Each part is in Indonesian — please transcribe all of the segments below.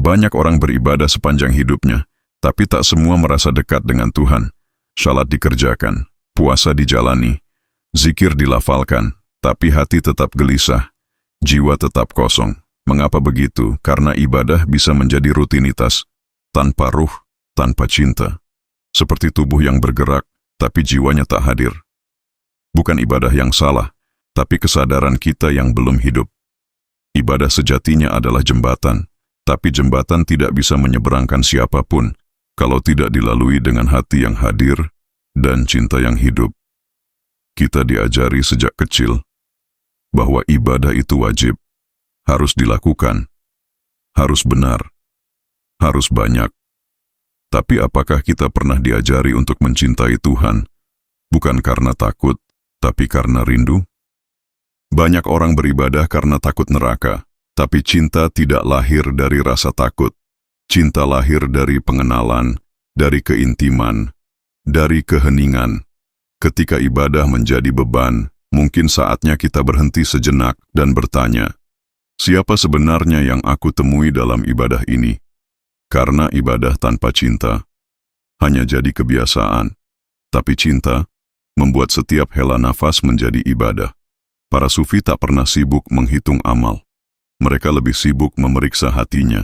Banyak orang beribadah sepanjang hidupnya, tapi tak semua merasa dekat dengan Tuhan. Salat dikerjakan, puasa dijalani, zikir dilafalkan, tapi hati tetap gelisah, jiwa tetap kosong. Mengapa begitu? Karena ibadah bisa menjadi rutinitas, tanpa ruh, tanpa cinta. Seperti tubuh yang bergerak, tapi jiwanya tak hadir. Bukan ibadah yang salah, tapi kesadaran kita yang belum hidup. Ibadah sejatinya adalah jembatan, tapi jembatan tidak bisa menyeberangkan siapapun kalau tidak dilalui dengan hati yang hadir dan cinta yang hidup. Kita diajari sejak kecil bahwa ibadah itu wajib, harus dilakukan, harus benar, harus banyak. Tapi apakah kita pernah diajari untuk mencintai Tuhan, bukan karena takut, tapi karena rindu? Banyak orang beribadah karena takut neraka, tapi cinta tidak lahir dari rasa takut. Cinta lahir dari pengenalan, dari keintiman, dari keheningan. Ketika ibadah menjadi beban, mungkin saatnya kita berhenti sejenak dan bertanya, siapa sebenarnya yang aku temui dalam ibadah ini? Karena ibadah tanpa cinta hanya jadi kebiasaan, tapi cinta membuat setiap hela nafas menjadi ibadah. Para sufi tak pernah sibuk menghitung amal. Mereka lebih sibuk memeriksa hatinya.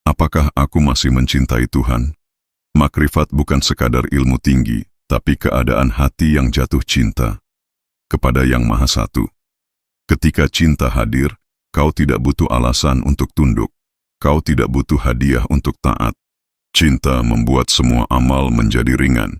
Apakah aku masih mencintai Tuhan? Makrifat bukan sekadar ilmu tinggi, tapi keadaan hati yang jatuh cinta kepada Yang Maha Satu. Ketika cinta hadir, kau tidak butuh alasan untuk tunduk. Kau tidak butuh hadiah untuk taat. Cinta membuat semua amal menjadi ringan.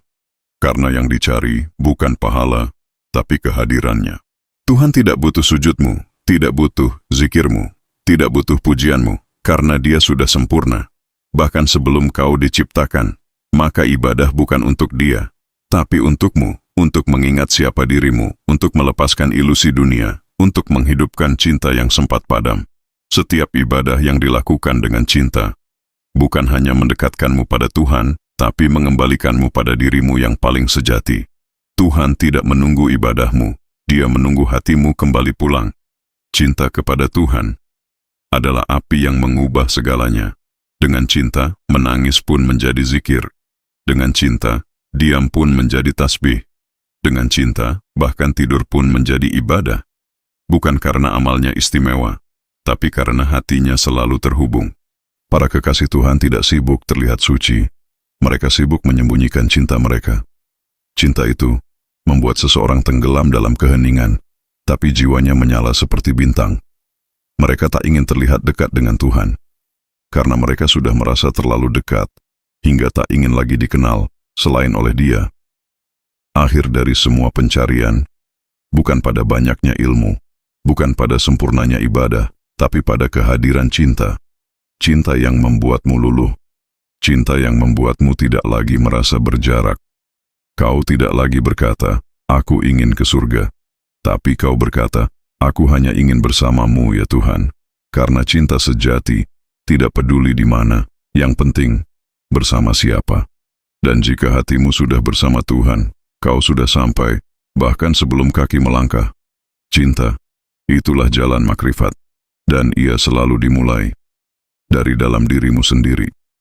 Karena yang dicari bukan pahala, tapi kehadirannya. Tuhan tidak butuh sujudmu, tidak butuh zikirmu, tidak butuh pujianmu, karena Dia sudah sempurna. Bahkan sebelum kau diciptakan, maka ibadah bukan untuk Dia, tapi untukmu, untuk mengingat siapa dirimu, untuk melepaskan ilusi dunia, untuk menghidupkan cinta yang sempat padam. Setiap ibadah yang dilakukan dengan cinta, bukan hanya mendekatkanmu pada Tuhan, tapi mengembalikanmu pada dirimu yang paling sejati. Tuhan tidak menunggu ibadahmu, Dia menunggu hatimu kembali pulang. Cinta kepada Tuhan adalah api yang mengubah segalanya. Dengan cinta, menangis pun menjadi zikir. Dengan cinta, diam pun menjadi tasbih. Dengan cinta, bahkan tidur pun menjadi ibadah. Bukan karena amalnya istimewa, tapi karena hatinya selalu terhubung. Para kekasih Tuhan tidak sibuk terlihat suci. Mereka sibuk menyembunyikan cinta mereka. Cinta itu membuat seseorang tenggelam dalam keheningan, tapi jiwanya menyala seperti bintang. Mereka tak ingin terlihat dekat dengan Tuhan, karena mereka sudah merasa terlalu dekat, hingga tak ingin lagi dikenal selain oleh Dia. Akhir dari semua pencarian, bukan pada banyaknya ilmu, bukan pada sempurnanya ibadah, tapi pada kehadiran cinta. Cinta yang membuatmu luluh, cinta yang membuatmu tidak lagi merasa berjarak. Kau tidak lagi berkata, aku ingin ke surga. Tapi kau berkata, aku hanya ingin bersamamu ya Tuhan. Karena cinta sejati tidak peduli di mana, yang penting bersama siapa. Dan jika hatimu sudah bersama Tuhan, kau sudah sampai, bahkan sebelum kaki melangkah. Cinta, itulah jalan makrifat, dan ia selalu dimulai dari dalam dirimu sendiri.